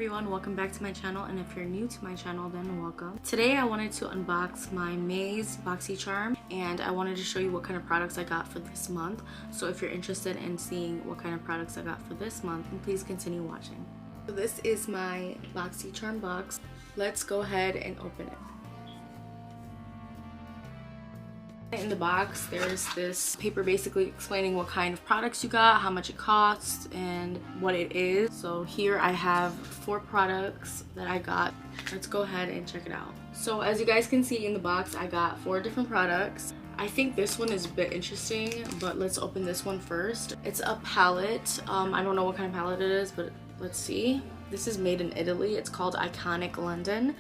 everyone, welcome back to my channel, and if you're new to my channel, then welcome. Today I wanted to unbox my May's BoxyCharm, and I wanted to show you what kind of products I got for this month. So if you're interested in seeing what kind of products I got for this month, then please continue watching. So this is my BoxyCharm box. Let's go ahead and open it. In the box there's this paper basically explaining what kind of products you got, how much it costs, and what it is. So here I have 4 products that I got. Let's go ahead and check it out. So as you guys can see in the box, I got 4 different products. I think this one is a bit interesting, but let's open this one first. It's a palette. I don't know what kind of palette it is, but let's see. This is made in Italy. It's called Iconic London.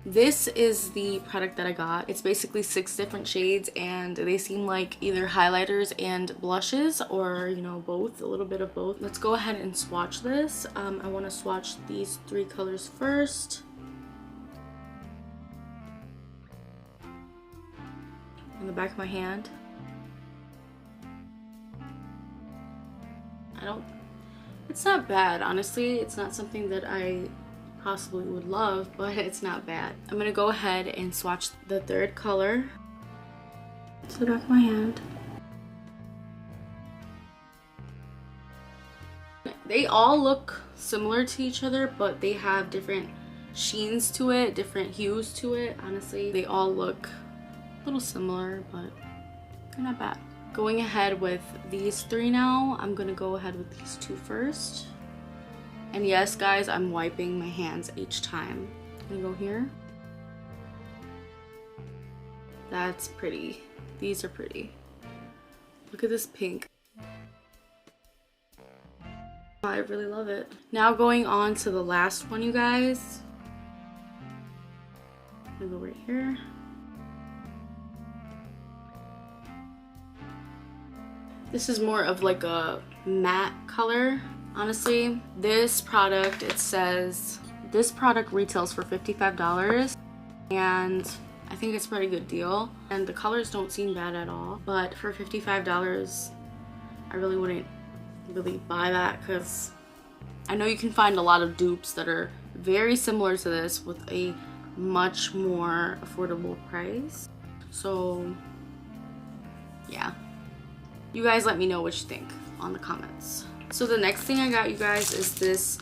This is the product that I got. It's basically 6 different shades, and they seem like either highlighters and blushes, or you know, both, a little bit of both. Let's go ahead and swatch this. I want to swatch these 3 colors first. In the back of my hand. It's not bad, honestly. It's not something that I possibly would love, but it's not bad. I'm gonna go ahead and swatch the 3rd color to the back of my hand. They all look similar to each other, but they have different sheens to it, different hues to it. Honestly, they all look a little similar, but they're not bad. Going ahead with these 3 now. I'm gonna go ahead with these 2 first. And yes, guys, I'm wiping my hands each time. Can you go here? That's pretty. These are pretty. Look at this pink. I really love it. Now going on to the last one, you guys. I'm gonna go right here. This is more of like a matte color. Honestly, this product, it says this product retails for $55, and I think it's a pretty good deal, and the colors don't seem bad at all. But for $55, I really wouldn't really buy that, because I know you can find a lot of dupes that are very similar to this with a much more affordable price. So yeah, you guys let me know what you think on the comments. So the next thing I got, you guys, is this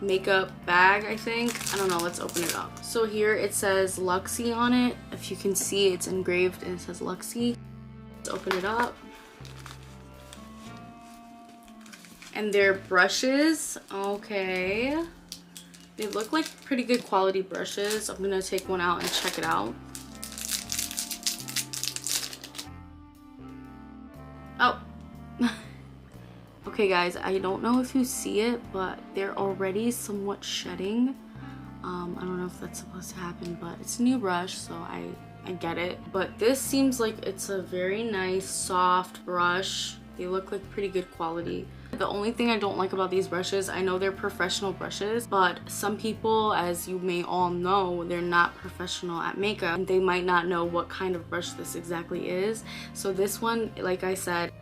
makeup bag, I think. I don't know, let's open it up. So here it says Luxie on it. If you can see, it's engraved and it says Luxie. Let's open it up. And they're brushes. Okay. They look like pretty good quality brushes. I'm gonna take one out and check it out. Oh. Okay guys, I don't know if you see it, but they're already somewhat shedding. I don't know if that's supposed to happen, but it's a new brush, so I get it. But this seems like it's a very nice soft brush. They look like pretty good quality. The only thing I don't like about these brushes, I know they're professional brushes, but some people, as you may all know, they're not professional at makeup, and they might not know what kind of brush this exactly is. So this one, like I said,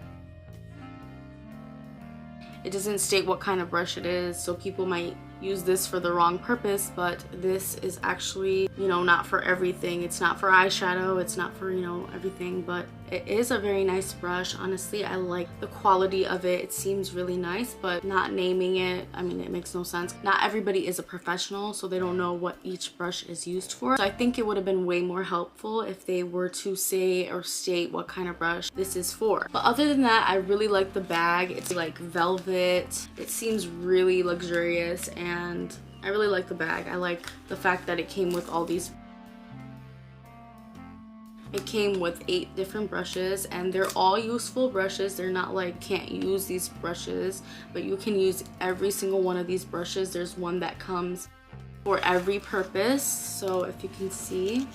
it doesn't state what kind of brush it is, so people might use this for the wrong purpose, but this is actually, you know, not for everything. It's not for eyeshadow, it's not for, you know, everything, but it is a very nice brush. Honestly, I like the quality of it. It seems really nice, but not naming it, I mean, it makes no sense. Not everybody is a professional, so they don't know what each brush is used for. So I think it would have been way more helpful if they were to say or state what kind of brush this is for. But other than that, I really like the bag. It's like velvet. It seems really luxurious, and I really like the bag. I like the fact that it came with all these. It came with 8 different brushes, and they're all useful brushes. They're not like can't use these brushes, but you can use every single one of these brushes. There's one that comes for every purpose. So if you can see,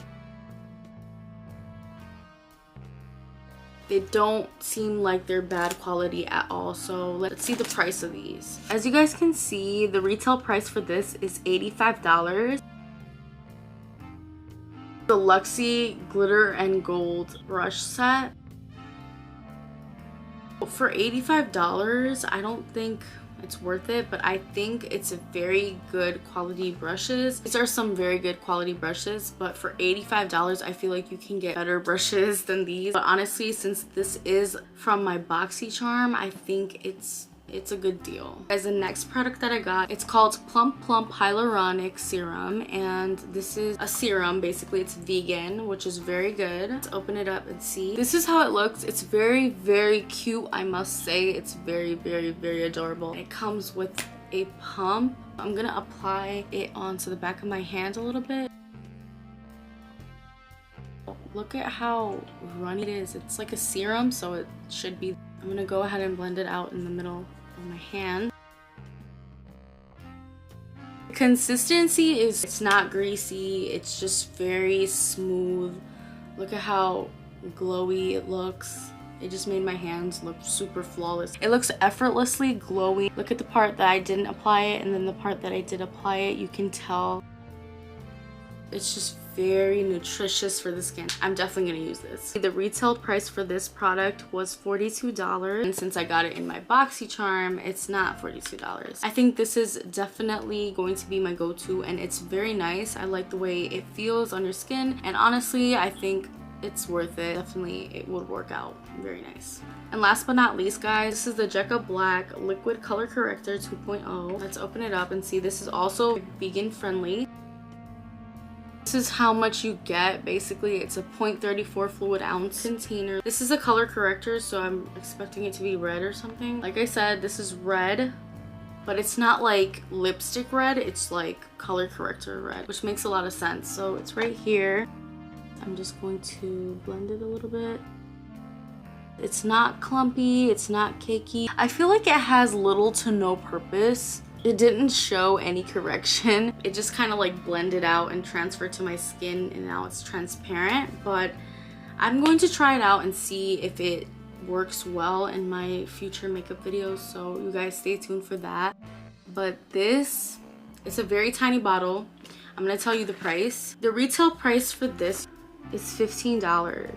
they don't seem like they're bad quality at all. So let's see the price of these. As you guys can see, the retail price for this is $85. The Luxie glitter and gold brush set. For $85, I don't think it's worth it, but I think it's a very good quality brushes. These are some very good quality brushes, but for $85 I feel like you can get better brushes than these. But honestly, since this is from my BoxyCharm, I think it's a good deal. As the next product that I got, it's called Plump Hyaluronic Serum, and this is a serum. Basically it's vegan, which is very good. Let's open it up and see. This is how it looks. It's very, very cute, I must say. It's very, very, very adorable. It comes with a pump. I'm gonna apply it onto the back of my hand a little bit. Look at how runny it is. It's like a serum, so it should be. I'm gonna go ahead and blend it out in the middle of my hand. Consistency is, it's not greasy, it's just very smooth. Look at how glowy it looks. It just made my hands look super flawless. It looks effortlessly glowy. Look at the part that I didn't apply it, and then the part that I did apply it, you can tell it's just very nutritious for the skin. I'm definitely gonna use this. The retail price for this product was $42, and since I got it in my BoxyCharm, it's not $42. I think this is definitely going to be my go-to, and it's very nice. I like the way it feels on your skin, and honestly, I think it's worth it. Definitely, it would work out very nice. And last but not least, guys, this is the Jekka Black Liquid Color Corrector 2.0. Let's open it up and see. This is also vegan friendly. This is how much you get. Basically, it's a 0.34 fluid ounce container. This is a color corrector, so I'm expecting it to be red or something. Like I said, this is red, but it's not like lipstick red, it's like color corrector red, which makes a lot of sense. So it's right here. I'm just going to blend it a little bit. It's not clumpy, it's not cakey. I feel like it has little to no purpose. It didn't show any correction. It just kind of like blended out and transferred to my skin, and now it's transparent. But I'm going to try it out and see if it works well in my future makeup videos, so you guys stay tuned for that. But this, it's a very tiny bottle. I'm gonna tell you the price. The retail price for this is $15.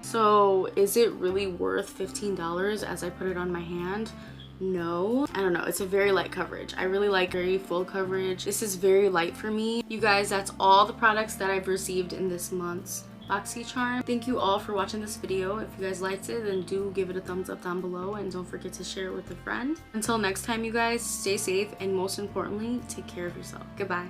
So is it really worth $15 as I put it on my hand? No, I don't know. It's a very light coverage. I really like very full coverage. This is very light for me. You guys, that's all the products that I've received in this month's BoxyCharm. Thank you all for watching this video. If you guys liked it, then do give it a thumbs up down below, and don't forget to share it with a friend. Until next time, you guys, stay safe, and most importantly, take care of yourself. Goodbye.